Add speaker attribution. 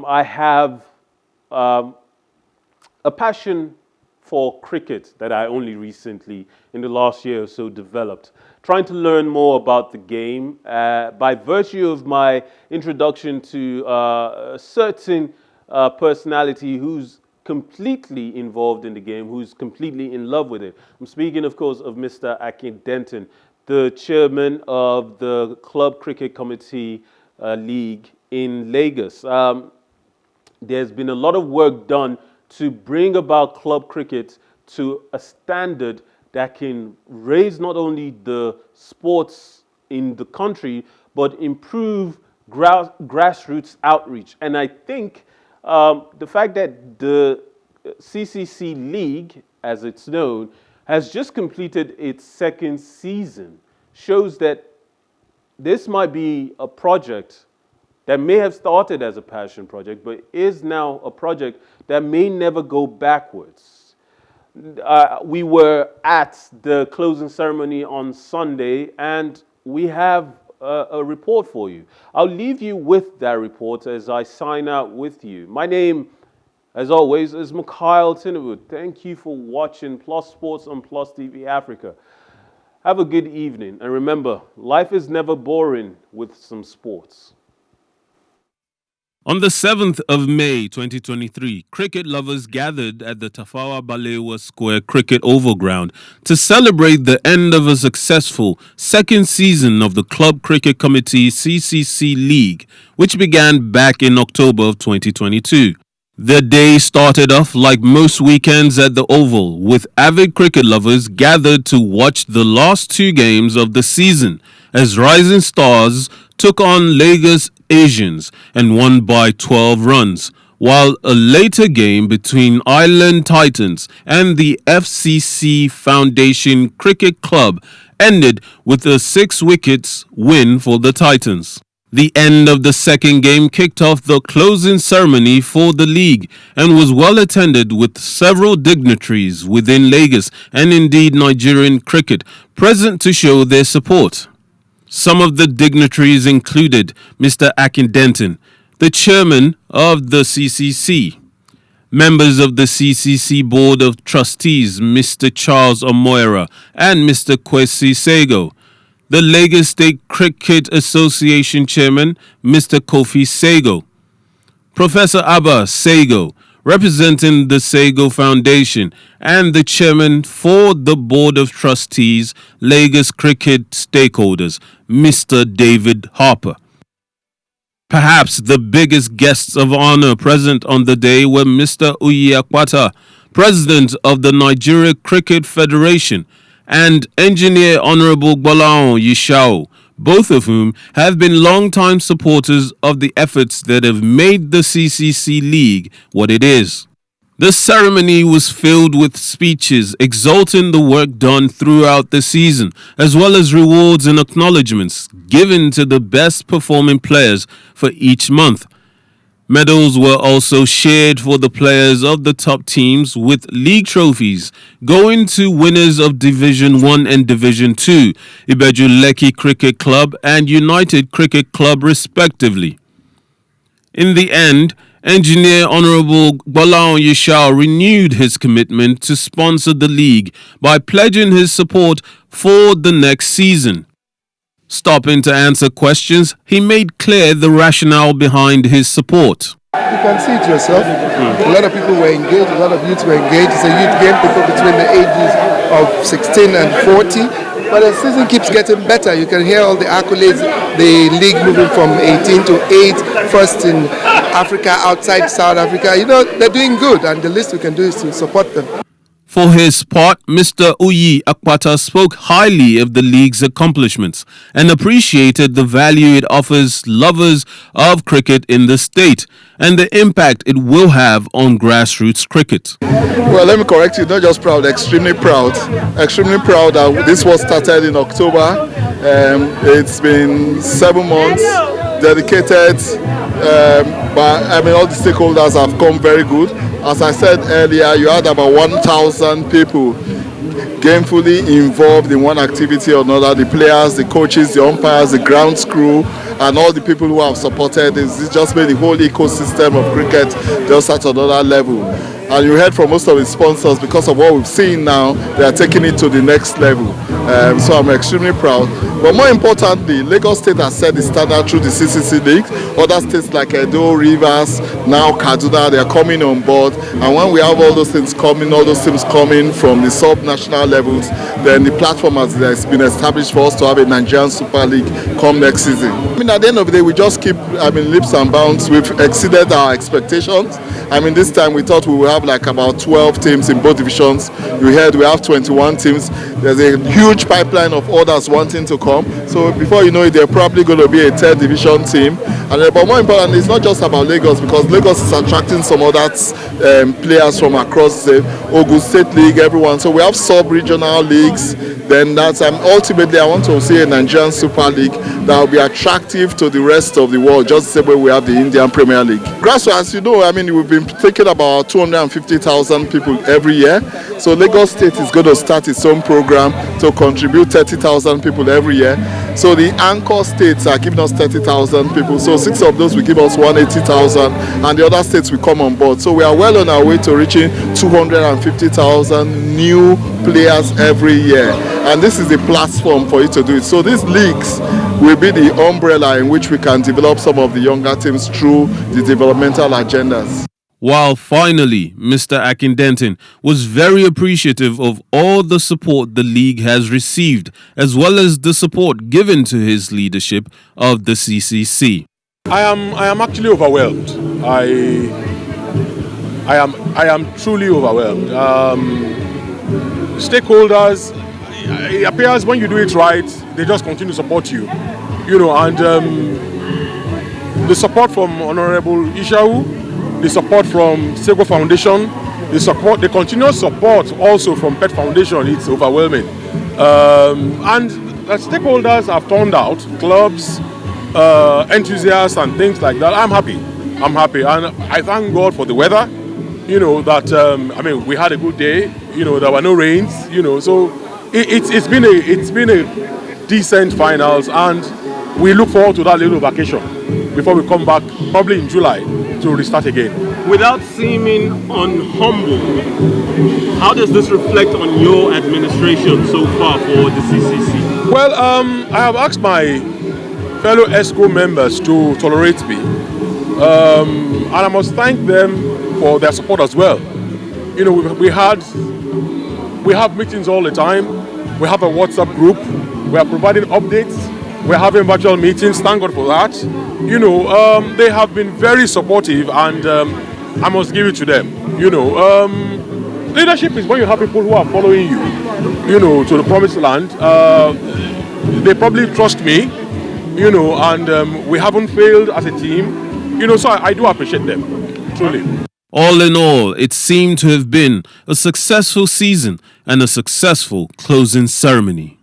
Speaker 1: I have a passion for cricket that I only recently, in the last year or so, developed. Trying to learn more about the game by virtue of my introduction to a certain personality who's completely involved in the game, who's completely in love with it. I'm speaking, of course, of Mr. Akin Denton, the chairman of the Club Cricket Committee League in Lagos. There's been a lot of work done to bring about club cricket to a standard that can raise not only the sports in the country, but improve grassroots outreach. And I think the fact that the CCC League, as it's known, has just completed its second season shows that this might be a project that may have started as a passion project, but is now a project that may never go backwards. We were at the closing ceremony on Sunday, and we have a report for you. I'll leave you with that report as I sign out with you. My name, as always, is Mikhail Tinubu. Thank you for watching Plus Sports on Plus TV Africa. Have a good evening, and remember, life is never boring with some sports.
Speaker 2: On the 7th of May 2023, cricket lovers gathered at the Tafawa Balewa Square Cricket Overground to celebrate the end of a successful second season of the Club Cricket Committee CCC League, which began back in October of 2022. The day started off like most weekends at the Oval, with avid cricket lovers gathered to watch the last two games of the season as Rising Stars took on Lagos Asians and won by 12 runs, while a later game between Island Titans and the FCC Foundation Cricket Club ended with a 6 wickets win for the Titans. The end of the second game kicked off the closing ceremony for the league and was well attended with several dignitaries within Lagos and indeed Nigerian cricket present to show their support. Some of the dignitaries included Mr. Akin Denton, the chairman of the CCC, members of the CCC Board of Trustees, Mr. Charles Omoira and Mr. Kwesi Sego, the Lagos State Cricket Association chairman, Mr. Kofi Sego, Professor Abba Sego, representing the Sego Foundation, and the chairman for the Board of Trustees, Lagos Cricket Stakeholders, Mr. David Harper. Perhaps the biggest guests of honor present on the day were Mr. Uyi Akpata, president of the Nigeria Cricket Federation, and Engineer Honorable Gbolahan Yishao, both of whom have been long-time supporters of the efforts that have made the CCC League what it is. The ceremony was filled with speeches exalting the work done throughout the season, as well as rewards and acknowledgements given to the best performing players for each month. Medals were also shared for the players of the top teams, with league trophies going to winners of Division 1 and Division 2, Ibeju Lekki Cricket Club and United Cricket Club respectively. In the end, Engineer Honorable Gbolahan Yishao renewed his commitment to sponsor the league by pledging his support for the next season. Stopping to answer questions, he made clear the rationale behind his support.
Speaker 3: You can see it yourself. A lot of people were engaged, a lot of youths were engaged. It's a youth game, people between the ages of 16 and 40. But the season keeps getting better. You can hear all the accolades, the league moving from 18 to 8, first in Africa, outside South Africa. You know, they're doing good, and the least we can do is to support them.
Speaker 2: For his part, Mr. Uyi Akpata spoke highly of the league's accomplishments and appreciated the value it offers lovers of cricket in the state and the impact it will have on grassroots cricket.
Speaker 4: Well, let me correct you, not just proud, extremely proud. Extremely proud that this was started in October. It's been 7 months, dedicated, but all the stakeholders have come very good. As I said earlier, you had about 1,000 people gainfully involved in one activity or another. The players, the coaches, the umpires, the grounds crew, and all the people who have supported this just made the whole ecosystem of cricket just at another level. And you heard from most of the sponsors, because of what we've seen now, they are taking it to the next level. So I'm extremely proud. But more importantly, Lagos State has set the standard through the CCC League. Other states like Edo, Rivers, now Kaduna, they are coming on board. And when we have all those things coming, all those teams coming from the sub-national levels, then the platform has been established for us to have a Nigerian Super League come next season. I mean, at the end of the day, we just keep, leaps and bounds. We've exceeded our expectations. I mean, this time we thought we would have like about 12 teams in both divisions. You heard we have 21 teams. There's a huge pipeline of others wanting to come. So before you know it, they're probably going to be a third division team. But more importantly, it's not just about Lagos, because Lagos is attracting some other players from across the Ogun State League, everyone. So we have sub-regional leagues. Then that's ultimately I want to see a Nigerian Super League that will be attractive to the rest of the world, just the same way we have the Indian Premier League. Grassroots, as you know, I mean, we've been thinking about 250,000 people every year. So Lagos State is going to start its own program to contribute 30,000 people every year. So the anchor states are giving us 30,000 people. So 6 of those will give us 180,000, and the other states will come on board. So we are well on our way to reaching 250,000 new players every year. And this is the platform for you to do it. So these leagues will be the umbrella in which we can develop some of the younger teams through the developmental agendas.
Speaker 2: While finally, Mr. Akindentin was very appreciative of all the support the league has received, as well as the support given to his leadership of the CCC.
Speaker 5: I am actually overwhelmed. I am truly overwhelmed. Stakeholders, it appears when you do it right, they just continue to support you. And the support from Honorable Ishau, the support from Sego Foundation, the continuous support also from Pet Foundation, it's overwhelming. And the stakeholders have turned out, clubs, enthusiasts and things like that. I'm happy, and I thank God for the weather. We had a good day. There were no rains. So it's been a decent finals, and we look forward to that little vacation before we come back, probably in July, to restart again.
Speaker 1: Without seeming unhumble, how does this reflect on your administration so far for the CCC?
Speaker 5: Well, I have asked my fellow ESCO members to tolerate me, and I must thank them for their support as well. We have meetings all the time. We have a WhatsApp group. We are providing updates. We're having virtual meetings. Thank God for that. They have been very supportive, and I must give it to them. Leadership is when you have people who are following you, to the promised land. They probably trust me, and we haven't failed as a team. So I do appreciate them, truly.
Speaker 2: All in all, it seemed to have been a successful season and a successful closing ceremony.